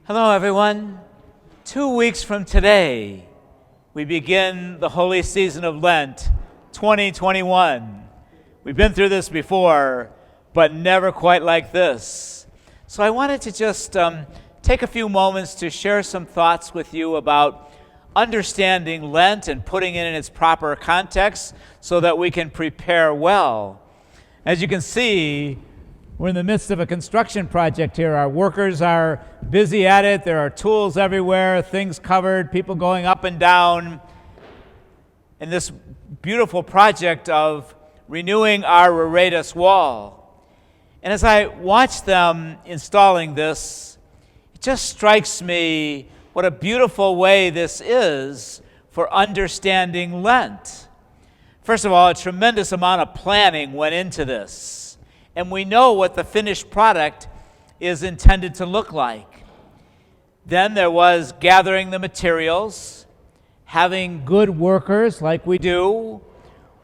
Hello, everyone. 2 weeks from today, we begin the holy season of Lent 2021. We've been through this before, but never quite like this. So I wanted to just take a few moments to share some thoughts with you about understanding Lent and putting it in its proper context so that we can prepare well. As you can see, we're in the midst of a construction project here. Our workers are busy at it. There are tools everywhere, things covered, people going up and down in this beautiful project of renewing our Reretus wall. And as I watch them installing this, it just strikes me what a beautiful way this is for understanding Lent. First of all, a tremendous amount of planning went into this. And we know what the finished product is intended to look like. Then there was gathering the materials, having good workers like we do,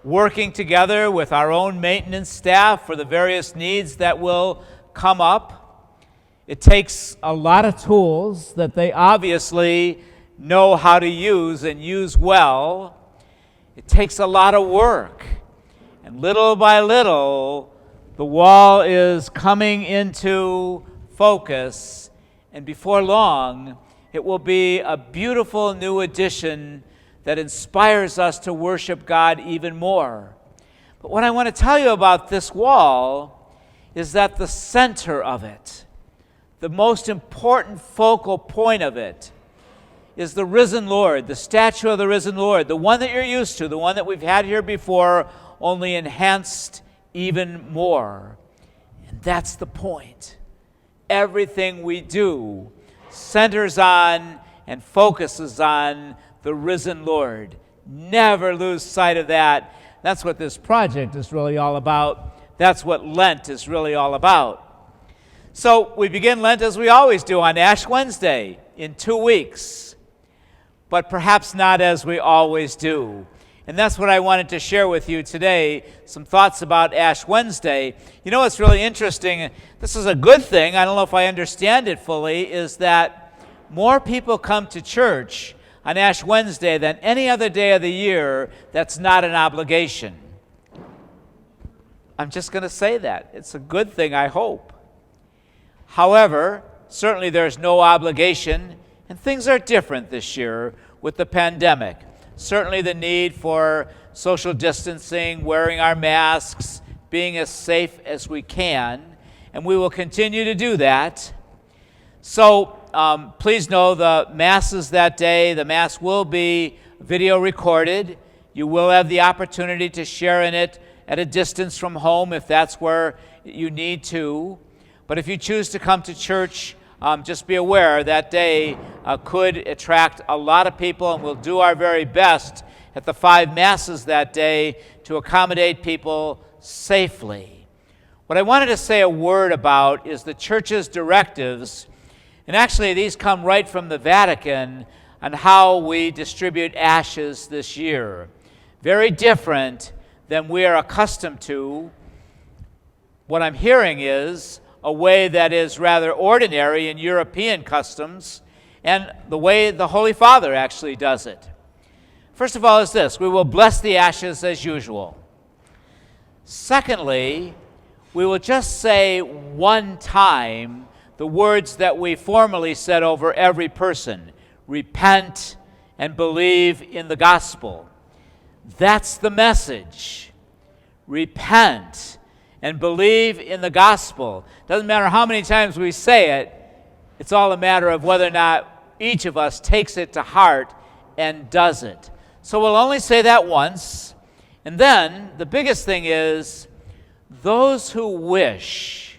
working together with our own maintenance staff for the various needs that will come up. It takes a lot of tools that they obviously know how to use and use well. It takes a lot of work. And little by little, the wall is coming into focus, and before long, it will be a beautiful new addition that inspires us to worship God even more. But what I want to tell you about this wall is that the center of it, the most important focal point of it, is the risen Lord, the statue of the risen Lord, the one that you're used to, the one that we've had here before, only enhanced even more. And that's the point. Everything we do centers on and focuses on the risen Lord. Never lose sight of that. That's what this project is really all about. That's what Lent is really all about. So we begin Lent as we always do on Ash Wednesday in 2 weeks, but perhaps not as we always do. And that's what I wanted to share with you today, some thoughts about Ash Wednesday. You know what's really interesting, this is a good thing, I don't know if I understand it fully, is that more people come to church on Ash Wednesday than any other day of the year that's not an obligation. I'm just going to say that. It's a good thing, I hope. However, certainly there's no obligation, and things are different this year with the pandemic. Certainly the need for social distancing, wearing our masks, being as safe as we can, and we will continue to do that. So please know the masses that day, the mass will be video recorded. You will have the opportunity to share in it at a distance from home if that's where you need to. But if you choose to come to church, just be aware that day could attract a lot of people, and we'll do our very best at the 5 masses that day to accommodate people safely. What I wanted to say a word about is the church's directives, and actually these come right from the Vatican on how we distribute ashes this year. Very different than we are accustomed to. What I'm hearing is a way that is rather ordinary in European customs, and the way the Holy Father actually does it. First of all is this: we will bless the ashes as usual. Secondly, we will just say one time the words that we formally said over every person: repent and believe in the gospel. That's the message. Repent and believe in the gospel. Doesn't matter how many times we say it, it's all a matter of whether or not each of us takes it to heart and does it. So we'll only say that once. And then the biggest thing is, those who wish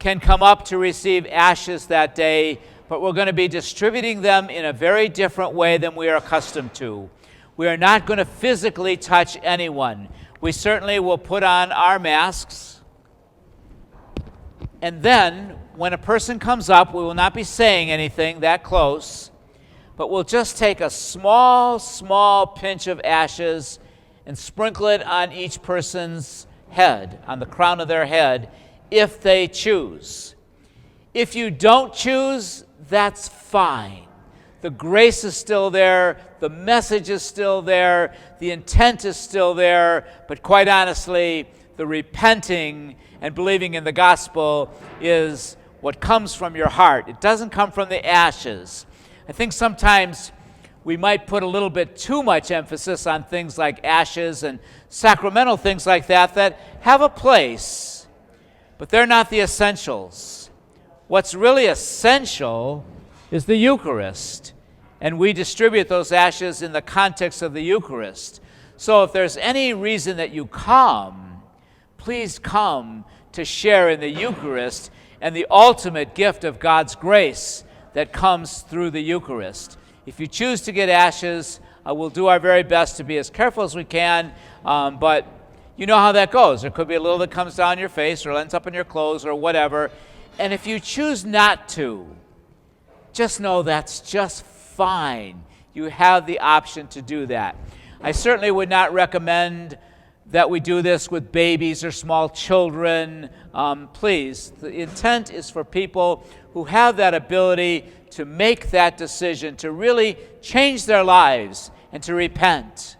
can come up to receive ashes that day, but we're going to be distributing them in a very different way than we are accustomed to. We are not going to physically touch anyone. We certainly will put on our masks. And then, when a person comes up, we will not be saying anything that close, but we'll just take a small, small pinch of ashes and sprinkle it on each person's head, on the crown of their head, if they choose. If you don't choose, that's fine. The grace is still there, the message is still there, the intent is still there, but quite honestly, the repenting and believing in the gospel is what comes from your heart. It doesn't come from the ashes. I think sometimes we might put a little bit too much emphasis on things like ashes and sacramental things like that that have a place, but they're not the essentials. What's really essential is the Eucharist, and we distribute those ashes in the context of the Eucharist. So if there's any reason that you come, please come to share in the Eucharist and the ultimate gift of God's grace that comes through the Eucharist. If you choose to get ashes, we'll do our very best to be as careful as we can, but you know how that goes. There could be a little that comes down your face or ends up in your clothes or whatever. And if you choose not to, just know that's just fine. You have the option to do that. I certainly would not recommend that we do this with babies or small children. Please, the intent is for people who have that ability to make that decision, to really change their lives and to repent.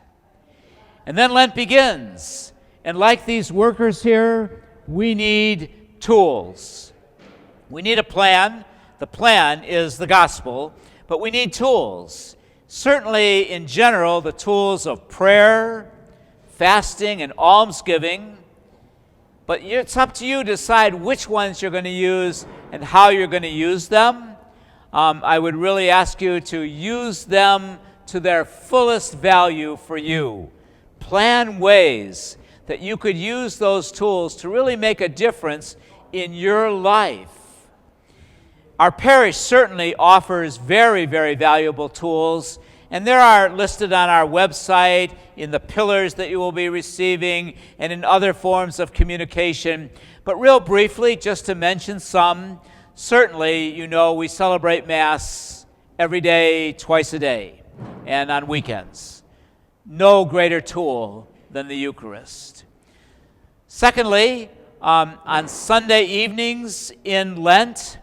And then Lent begins. And like these workers here, we need tools. We need a plan. The plan is the gospel, but we need tools. Certainly, in general, the tools of prayer, fasting, and almsgiving, but it's up to you to decide which ones you're going to use and how you're going to use them. I would really ask you to use them to their fullest value for you. Plan ways that you could use those tools to really make a difference in your life. Our parish certainly offers very, very valuable tools, and there are listed on our website, in the pillars that you will be receiving, and in other forms of communication. But real briefly, just to mention some, certainly, you know, we celebrate Mass every day, twice a day, and on weekends. No greater tool than the Eucharist. Secondly, on Sunday evenings in Lent,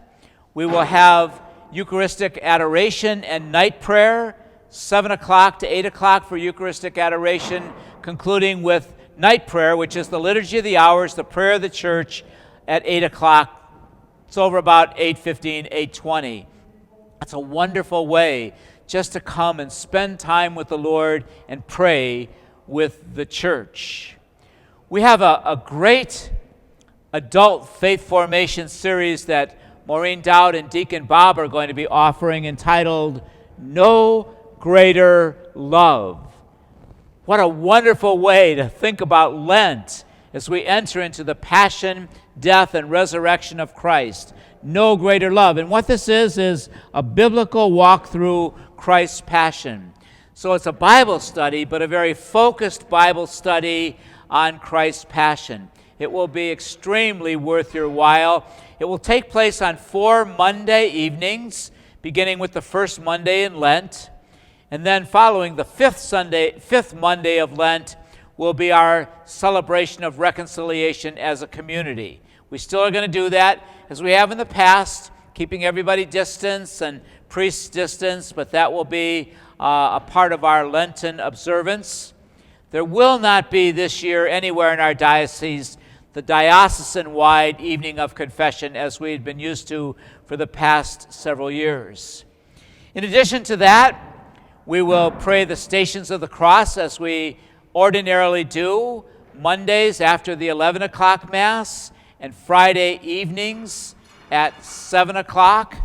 we will have Eucharistic adoration and night prayer, 7 o'clock to 8 o'clock for Eucharistic adoration, concluding with night prayer, which is the Liturgy of the Hours, the prayer of the church, at 8 o'clock. It's over about 8:15, 8:20. That's a wonderful way just to come and spend time with the Lord and pray with the church. We have a great adult faith formation series that Maureen Dowd and Deacon Bob are going to be offering, entitled No Greater Love. What a wonderful way to think about Lent as we enter into the passion, death, and resurrection of Christ. No greater love. And what this is a biblical walk through Christ's passion. So it's a Bible study, but a very focused Bible study on Christ's passion. It will be extremely worth your while. It will take place on 4 Monday evenings, beginning with the first Monday in Lent. And then following the fifth Monday of Lent will be our celebration of reconciliation as a community. We still are going to do that as we have in the past, keeping everybody distance and priests distance, but that will be a part of our Lenten observance. There will not be this year anywhere in our diocese the diocesan-wide evening of confession as we had been used to for the past several years. In addition to that, we will pray the Stations of the Cross as we ordinarily do, Mondays after the 11 o'clock Mass and Friday evenings at 7 o'clock.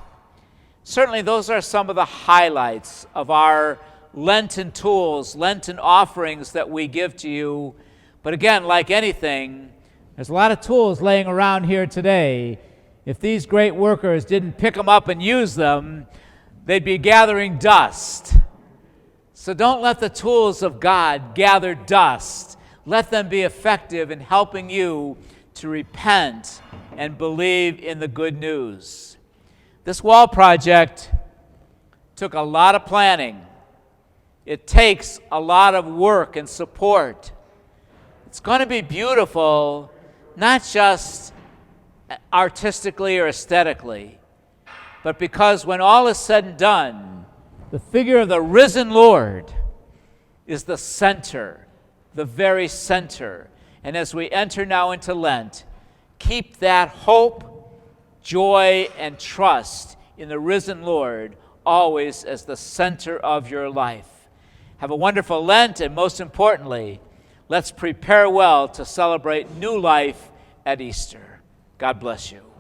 Certainly those are some of the highlights of our Lenten tools, Lenten offerings that we give to you. But again, like anything, there's a lot of tools laying around here today. If these great workers didn't pick them up and use them, they'd be gathering dust. So don't let the tools of God gather dust. Let them be effective in helping you to repent and believe in the good news. This wall project took a lot of planning. It takes a lot of work and support. It's going to be beautiful, not just artistically or aesthetically, but because when all is said and done, the figure of the risen Lord is the center, the very center. And as we enter now into Lent, keep that hope, joy, and trust in the risen Lord always as the center of your life. Have a wonderful Lent, and most importantly, let's prepare well to celebrate new life at Easter. God bless you.